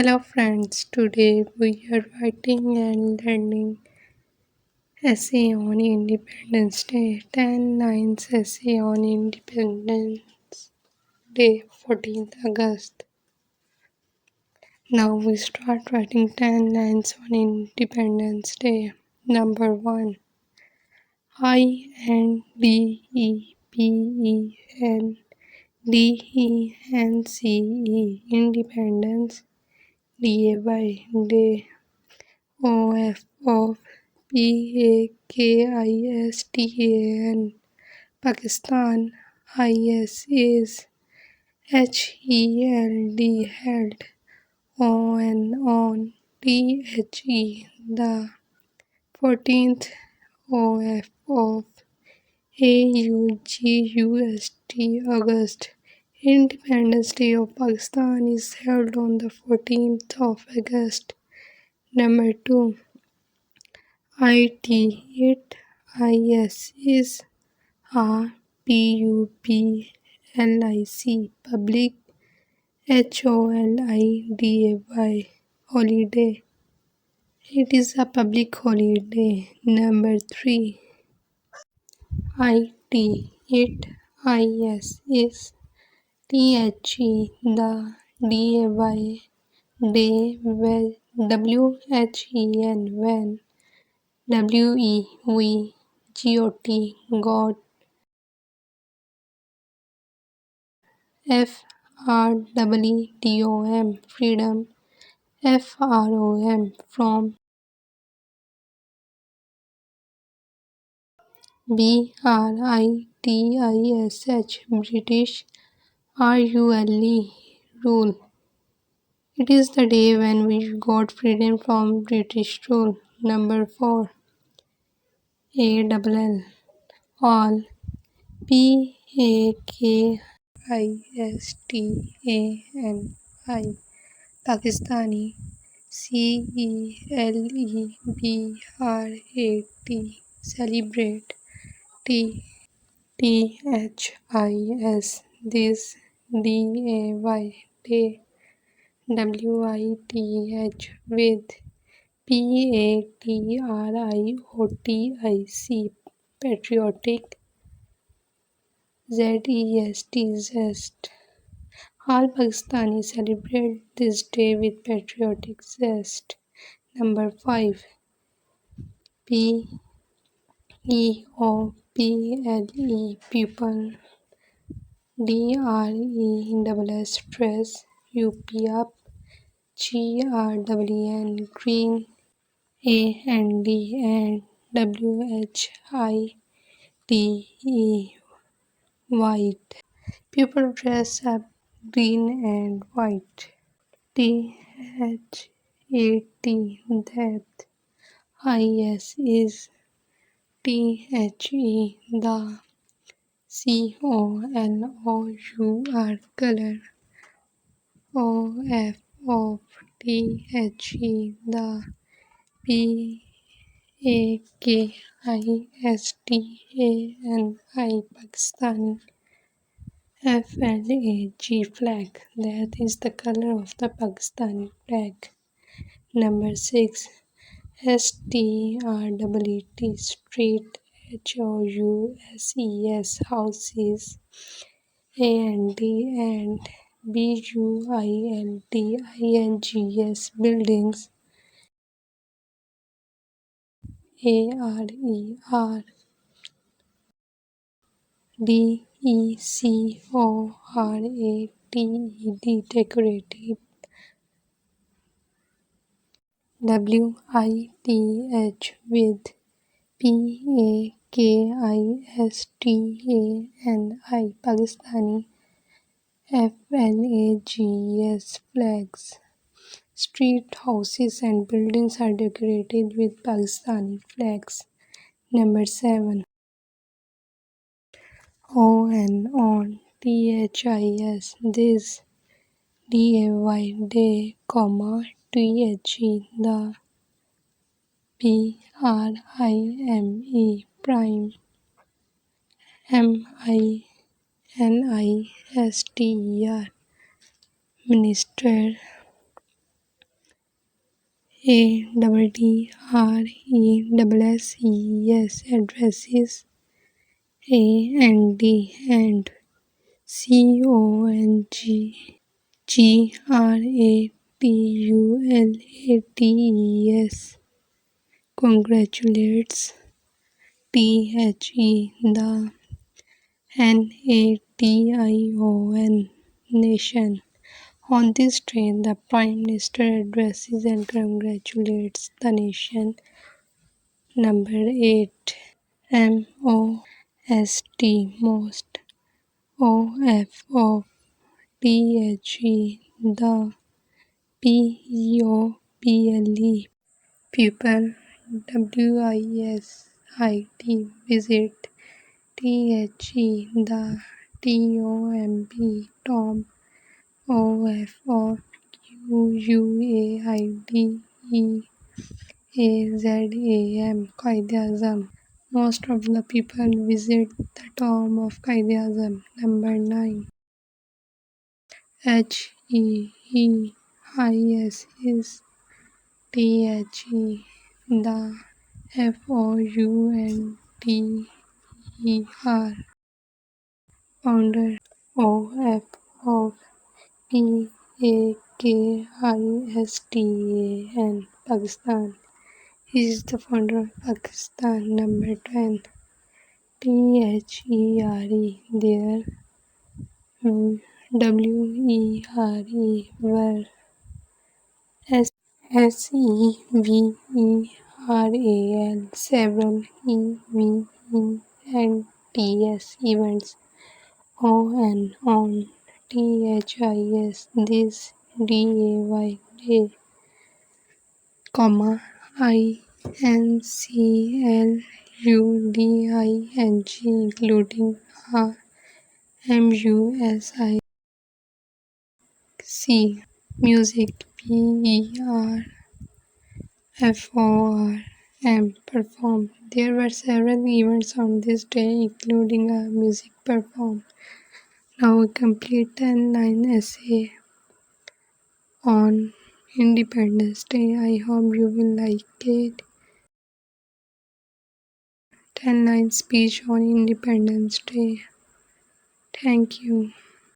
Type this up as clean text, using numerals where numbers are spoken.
Hello friends, today we are writing and learning essay on Independence Day, 10 lines essay on Independence Day, 14th August. Now we start writing 10 lines on Independence Day. Number 1. INDEPENDENCE Independence Day Day of Pakistan Pakistan is held on the 14th of August. Independence Day of Pakistan is held on the 14th of August. Number 2. It is a public holiday holiday. It is a public holiday. Number 3. It is the day when got freedom from British rule. It is the day when we got freedom from British rule. Number 4. All Pakistani Pakistani celebrate this day with patriotic zest. All Pakistanis celebrate this day with patriotic zest. Number 5. People. Dress up. Green. And white. People dress up green and white. That is the color of the Pakistani flag. That is the color of the Pakistani flag. Number 6. Street houses and buildings ARER decorated with Pakistani flags. Street houses and buildings are decorated with Pakistani flags. Number 7. This day, the prime minister ADDRESSES addresses and CONGRATULATES congratulates the NATION nation. On this day, the Prime Minister addresses and congratulates the nation. Number 8. Most. OFOTHE. The PEOPLE. People. WISIT. Visit. The TOMB. Tom. OFOQUAIDEAZAM. Quaid-e-Azam. Most of the people visit the tomb of Quaid-e-Azam. Number 9. HEISIS. The FOUNDER. Founder. OFPAKISTAN. Pakistan. He is the founder of Pakistan. Number 10. THERE. There. WERE. Were. SEVERAL. Several. EVENTS. Events. On. THIS. This. DAY. Day. Comma. INCLUDING. Including. MUSIC. Music. PERFORM. Perform. There were several events on this day, including a music perform. Now we complete 10 line essay on Independence Day. I hope you will like it. 10 line speech on Independence Day. Thank you.